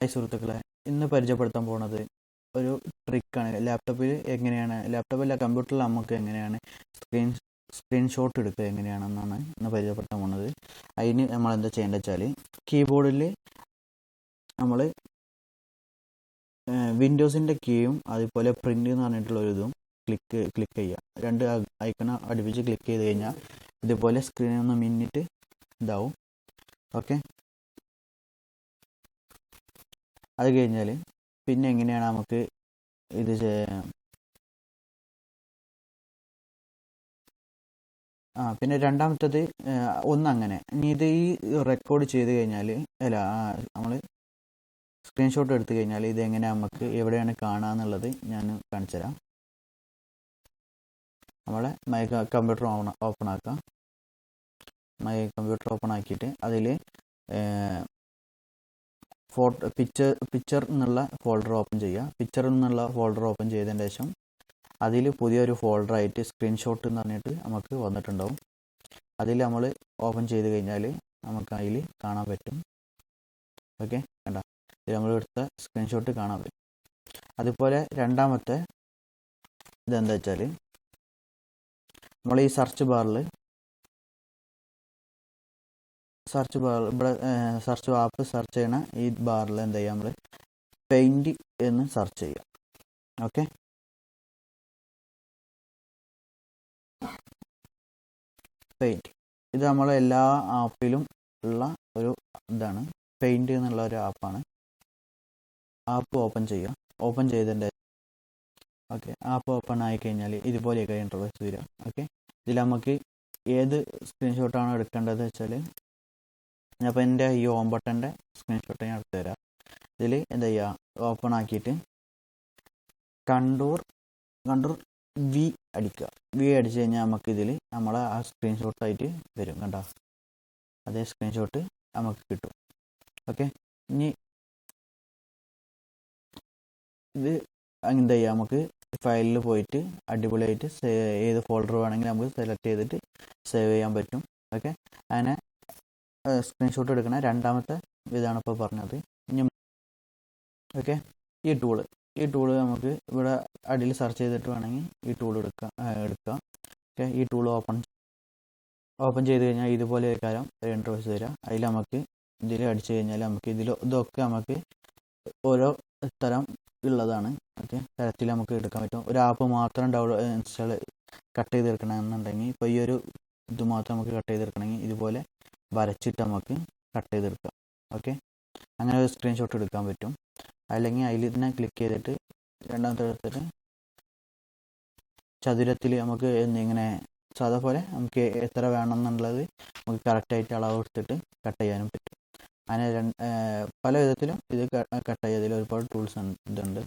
Hi സുഹൃത്തുക്കളെ, ഇന്ന് പരിചയപ്പെടുത്താൻ പോകുന്നത് ഒരു ട്രിക്കാണ്. ലാപ്ടോപ്പിലല്ല കമ്പ്യൂട്ടറിൽ നമുക്ക് എങ്ങനെയാണ് സ്ക്രീൻഷോട്ട് എടുക്കുക എങ്ങനെയാണെന്നാണ് ഇന്ന് പരിചയപ്പെടുത്താൻ പോകുന്നത്. അതിന് നമ്മൾ എന്താ ചെയ്യേണ്ടത് വെച്ചാൽ, കീബോർഡിൽ നമ്മൾ വിൻഡോസിൻ്റെ കീയും അതുപോലെ പ്രിൻ്റ് എന്ന് പറഞ്ഞിട്ടുള്ള ഒരു ഇതും ക്ലിക്ക് ചെയ്യുക. രണ്ട് ഐക്കൺ അടുപ്പിച്ച് ക്ലിക്ക് ചെയ്ത് കഴിഞ്ഞാൽ ഇതുപോലെ സ്ക്രീൻ ഒന്ന് മിന്നിട്ട് ഇതാവും. ഓക്കെ, അത് കഴിഞ്ഞാൽ പിന്നെ എങ്ങനെയാണ് നമുക്ക് ഇത് പിന്നെ രണ്ടാമത്തത് ഒന്നങ്ങനെ ഇനി ഇത് ഈ റെക്കോർഡ് ചെയ്ത് കഴിഞ്ഞാൽ നമ്മൾ സ്ക്രീൻഷോട്ട് എടുത്തു കഴിഞ്ഞാൽ ഇതെങ്ങനെ നമുക്ക് എവിടെയാണ് കാണുക എന്നുള്ളത് ഞാൻ കാണിച്ചു തരാം. നമ്മളെ കമ്പ്യൂട്ടർ ഓപ്പൺ ആക്കാം. കമ്പ്യൂട്ടർ ഓപ്പൺ ആക്കിയിട്ട് അതിൽ പിക്ചർ എന്നുള്ള ഫോൾഡർ ഓപ്പൺ ചെയ്യുക. പിക്ചർ എന്നുള്ള ഫോൾഡർ ഓപ്പൺ ചെയ്തതിന് ശേഷം അതിൽ പുതിയൊരു ഫോൾഡറായിട്ട് സ്ക്രീൻഷോട്ട് എന്ന് പറഞ്ഞിട്ട് നമുക്ക് വന്നിട്ടുണ്ടാവും. അതിൽ നമ്മൾ ഓപ്പൺ ചെയ്ത് കഴിഞ്ഞാൽ നമുക്ക് അതിൽ കാണാൻ പറ്റും. ഓക്കെ, കണ്ട ഇതിൽ നമ്മൾ എടുത്ത സ്ക്രീൻഷോട്ട് കാണാൻ പറ്റും. അതുപോലെ രണ്ടാമത്തെ ഇതെന്താ വെച്ചാൽ, നമ്മൾ ഈ സെർച്ച് ബാറിൽ ഇവിടെ ആപ്പ് സെർച്ച് ചെയ്യണ ഈ ബാറിൽ എന്താ ചെയ്യുക, നമ്മൾ പെയിൻറ് എന്ന് സെർച്ച് ചെയ്യുക. ഓക്കെ, പെയിൻറ് ഇത് നമ്മളെ എല്ലാ ആപ്പിലും ഉള്ള ഒരു ഇതാണ്. പെയിൻറ് എന്നുള്ള ഒരു ആപ്പാണ്. ആപ്പ് ഓപ്പൺ ചെയ്യുക. ഓപ്പൺ ചെയ്തതിൻ്റെ ആപ്പ് ഓപ്പൺ ആയി കഴിഞ്ഞാൽ ഇതുപോലെയൊക്കെ ഇൻ്റർഫേസ് വരിക. ഓക്കെ, ഇതിൽ നമുക്ക് ഏത് സ്ക്രീൻഷോട്ടാണോ എടുക്കേണ്ടത് വെച്ചാൽ, അപ്പോൾ എൻ്റെ ഈ ഹോം ബട്ടൻ്റെ സ്ക്രീൻഷോട്ട് ഞാൻ എടുത്തു തരാം. ഇതിൽ എന്താ ചെയ്യുക, ഓപ്പൺ ആക്കിയിട്ട് കൺട്രോൾ വി അടിക്കുക. വി അടിച്ചു കഴിഞ്ഞാൽ നമുക്ക് ഇതിൽ നമ്മളെ ആ സ്ക്രീൻഷോട്ടായിട്ട് വരും. കണ്ടോ, അതേ സ്ക്രീൻഷോട്ട് നമുക്ക് കിട്ടും. ഓക്കെ, ഇനി ഇത് എന്താ ചെയ്യുക, നമുക്ക് ഫയലിൽ പോയിട്ട് അടിപൊളിയായിട്ട് ഏത് ഫോൾഡർ വേണമെങ്കിൽ നമുക്ക് സെലക്ട് ചെയ്തിട്ട് സേവ് ചെയ്യാൻ പറ്റും. ഓക്കെ, അങ്ങനെ സ്ക്രീൻഷോട്ട് എടുക്കണ രണ്ടാമത്തെ ഇതാണ് ഇപ്പോൾ പറഞ്ഞത്. ഇനി ഓക്കെ, ഈ ടൂള് നമുക്ക് ഇവിടെ അടിയിൽ സെർച്ച് ചെയ്തിട്ട് വേണമെങ്കിൽ ഈ ടൂൾ എടുക്കാം. ഓക്കെ, ഈ ടൂൾ ഓപ്പൺ ചെയ്ത് കഴിഞ്ഞാൽ ഇതുപോലെ ഒരു കാര്യം ഒരു ഇൻ്റർഫേസ് വരിക. അതിൽ നമുക്ക് ഇതിൽ അടിച്ചു കഴിഞ്ഞാൽ നമുക്ക് ഇതൊക്കെ നമുക്ക് ഓരോ തരം ഉള്ളതാണ്. ഓക്കെ, തരത്തിൽ നമുക്ക് എടുക്കാൻ പറ്റും. ഒരു ആപ്പ് മാത്രം ഇൻസ്റ്റാൾ കട്ട് ചെയ്തെടുക്കണമെന്നുണ്ടെങ്കിൽ, ഇപ്പോൾ ഈ ഒരു ഇത് മാത്രം നമുക്ക് കട്ട് ചെയ്തെടുക്കണമെങ്കിൽ ഇതുപോലെ വരച്ചിട്ട് നമുക്ക് കട്ട് ചെയ്തെടുക്കാം. ഓക്കെ, അങ്ങനെ ഒരു സ്ക്രീൻഷോട്ട് എടുക്കാൻ പറ്റും. അല്ലെങ്കിൽ അതിൽ തന്നെ ക്ലിക്ക് ചെയ്തിട്ട് രണ്ടാമത്തെ എടുത്തിട്ട് ചതുരത്തിൽ നമുക്ക് ഇങ്ങനെ സാധാ പോലെ നമുക്ക് എത്ര വേണം എന്നുള്ളത് നമുക്ക് കറക്റ്റായിട്ട് അളവ് എടുത്തിട്ട് കട്ട് ചെയ്യാനും പറ്റും. അങ്ങനെ പല വിധത്തിലും ഇത് കട്ട് ചെയ്തതിൽ ഒരുപാട് ടൂൾസ് ഇതുണ്ട്.